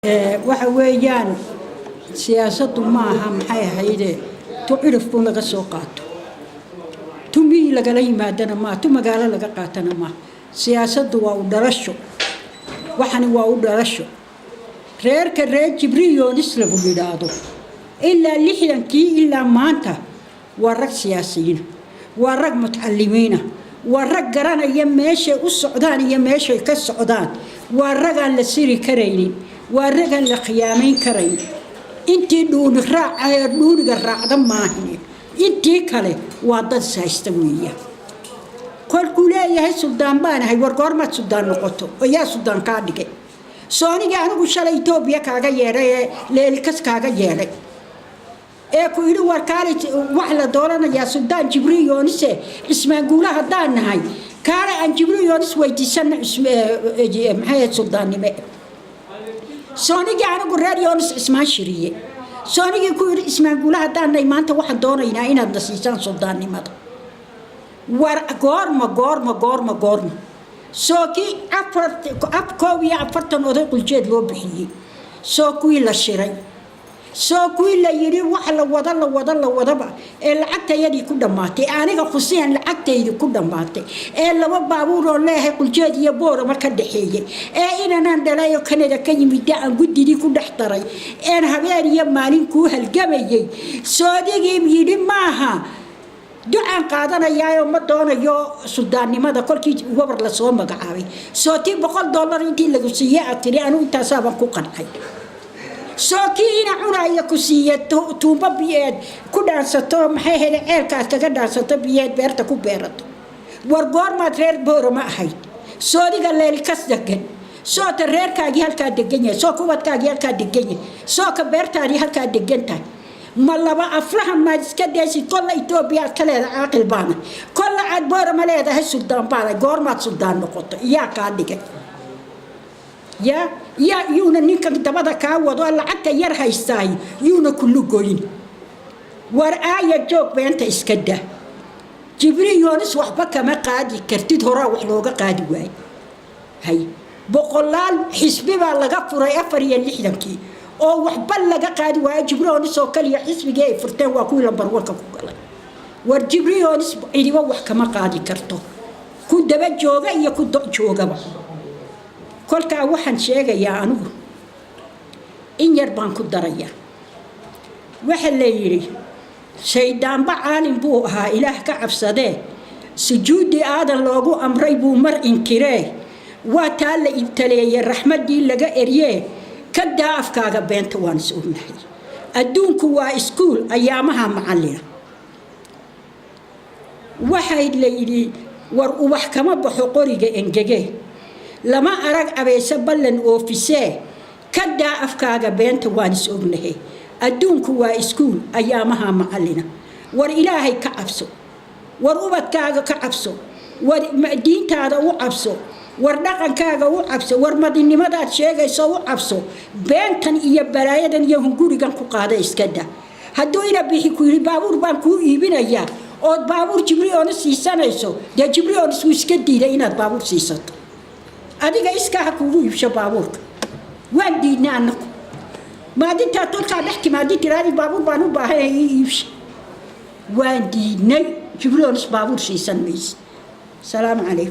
waxa weeyaan siyaasaddu maaha maxay ahayd tu cirif buu laga soo qaato tu mii lagala yimaadana ma tu magaalo laga qaatana ma siyaasaddu waa u dhalasho waxani waa u dhalasho reerka reer Jibriiloonis lagu yiraahdo ilaa 60kii ilaa maanta waa rag siyaasiyiin waa rag mutacallimiina waa rag garanaya meesha u socdaan iyo meesha ka socdaan waa rag aan la siri karaynin waa rag aan la qiyaamayn karayn intii dhuuniga raacda maahin intii kale waa dad saysta weeyaa kolkuu leeyahay suldaan baan ahay war goormaad suldaan noqoto ayaa suldaan kaa dhigay sooniga anigu shalay Itoobiya kaaga yeeray leelkas kaaga yeeray ku yiri war kaale wax la dooranayaa suldaan Jibriiloonis ismaaguulaha hadaan nahay kaale aan Jibriiloonis weydiisan maxay suldaannimo sooniga anigu raadiyoonis ismaan shiriye sooniga ku yiri ismaaguulaha hadaan nahay maanta waxaan doonaynaa inaad nasiisaan suldaannimada war goorma sooki afkoobiya afartan oday quljeed loo bixiyay soo kuwii la shiray soo kuwii la yiri wax la wadaba ee lacagtayadii ku dhamaatay aniga khuseen lacagtaydi ku dhamaatay ee laba baabuur oo leeyahay quljeed iyo boor marka dhaxeeyay ee inaan dhalayo Kanada ka yimid aan gudidii ku dhaxtaray ee habeen iyo maalin ku halgamayay soodigi yiri maaha ducaan qaadanayaayo ma doonayo suldaannimada kolkii wabar la soo magacaabay sooti $100 intii lagu siiyay atiri anu intaasaba ku qancay sookiina cunaya ku siiyay tuumba biyeed ku dhaansato maxay heelay ceelkaas kaga dhaansato biyeed beerta ku beerato war goormaad reer boorama ahayd soodiga leelkas degan soo ta reerkaagii halka degan yahay soo kubadkaagii halka degan yahay soo ka beertaadii halka degan tahay ما لبا أفرح ما تسكديسي كل إثيوبيا كله عاقل بانا كل عدبور ما له ده السلطان بانا غورمات سلطان نقطة يا كاديك يا يونا نيكا تبدا كاود ولا حتى يرها يستاي يونا كله قوين ورآية جوك بنت إسكده جبريلونس وحبك ما قادي كرتيد هرا وحلوقة قادي واي هاي بقولال حسبي بالله غفر يفر يلي حدمكي oo wax bal laga qaadi waayo Jibriiloonis oo kaliya xisbiga ay furteen waa kuwa lambar 1 ku galay war Jibriiloonis idiba wax kama qaadi karto ku daba jooga iyo ku doc joogaba kolka waxaan sheegayaa anigu in yar baan ku daraya waxa la yiri shaydaan ba caalim buu ahaa ilaah ka cabsadee sujuudi aadan loogu amray buu mar inkiree waa taa la ibtaleeyay raxmadii laga eriyay كدا أفكار بنت وانسون هاي أدونك واسكول أيامها معلنا واحد ليلي وحكمة بحقوري إنجاجي لما أرق أبي سبلن أوفيسه كدا أفكار بنت وانسون هاي أدونك واسكول أيامها معلنا إلهي كعبسو أبتكاغ كعبسو دين تادا وعبسو وردقن كاغا وعبسو ورمدنimada sheegayso wacabso beentan iyo balaayadan iyo hungurigan ku qaada iskada haduu ina bixi ku yiri baabuur baan ku iibinaya oo baabuur Jibriiloonis siisanayso de Jibriiloonis uu iska diiday inaad baabuur siisato adiga iska ha kugu iibsho baabuurka waan diidnaa anaku maadinta tolka dhaxki maadinta raadi baabuur baan u baahay iibsho waan diidnay Jibriiloonis baabuur siisan mayso salaam alaykum